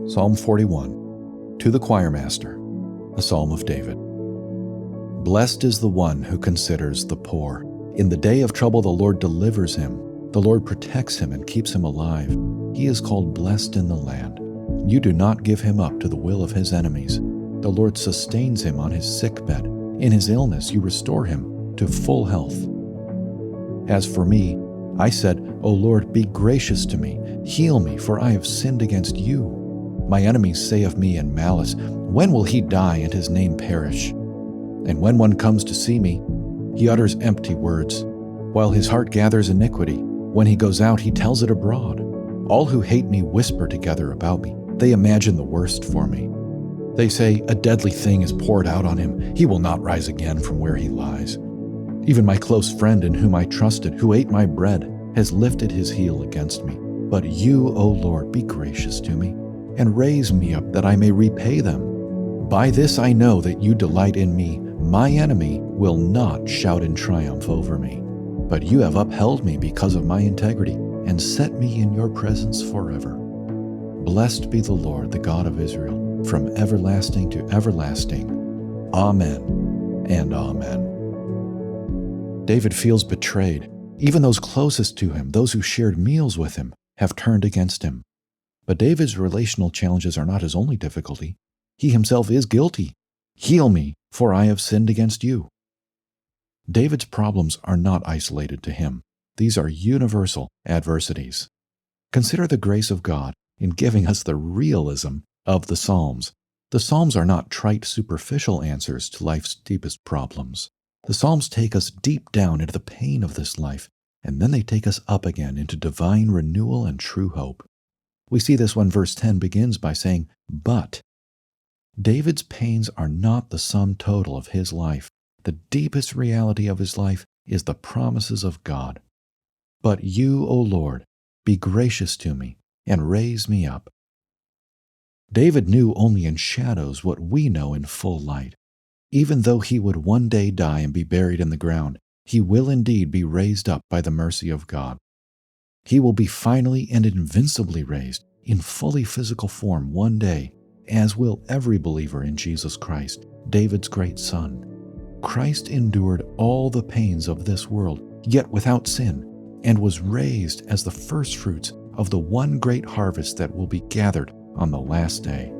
Psalm 41, to the choirmaster, a psalm of David. Blessed is the one who considers the poor. In the day of trouble the Lord delivers him. The Lord protects him and keeps him alive. He is called blessed in the land. You do not give him up to the will of his enemies. The Lord sustains him on his sickbed. In his illness you restore him to full health. As for me, I said, O Lord, be gracious to me. Heal me, for I have sinned against you. My enemies say of me in malice, when will he die and his name perish? And when one comes to see me, he utters empty words, while his heart gathers iniquity. When he goes out, he tells it abroad. All who hate me whisper together about me. They imagine the worst for me. They say, a deadly thing is poured out on him. He will not rise again from where he lies. Even my close friend in whom I trusted, who ate my bread, has lifted his heel against me. But you, O Lord, be gracious to me, and raise me up that I may repay them. By this I know that you delight in me. My enemy will not shout in triumph over me. But you have upheld me because of my integrity, and set me in your presence forever. Blessed be the Lord, the God of Israel, from everlasting to everlasting. Amen and amen. David feels betrayed. Even those closest to him, those who shared meals with him, have turned against him. But David's relational challenges are not his only difficulty. He himself is guilty. Heal me, for I have sinned against you. David's problems are not isolated to him. These are universal adversities. Consider the grace of God in giving us the realism of the Psalms. The Psalms are not trite, superficial answers to life's deepest problems. The Psalms take us deep down into the pain of this life, and then they take us up again into divine renewal and true hope. We see this when verse 10 begins by saying, but. David's pains are not the sum total of his life. The deepest reality of his life is the promises of God. But you, O Lord, be gracious to me and raise me up. David knew only in shadows what we know in full light. Even though he would one day die and be buried in the ground, he will indeed be raised up by the mercy of God. He will be finally and invincibly raised in fully physical form one day, as will every believer in Jesus Christ, David's great son. Christ endured all the pains of this world, yet without sin, and was raised as the firstfruits of the one great harvest that will be gathered on the last day.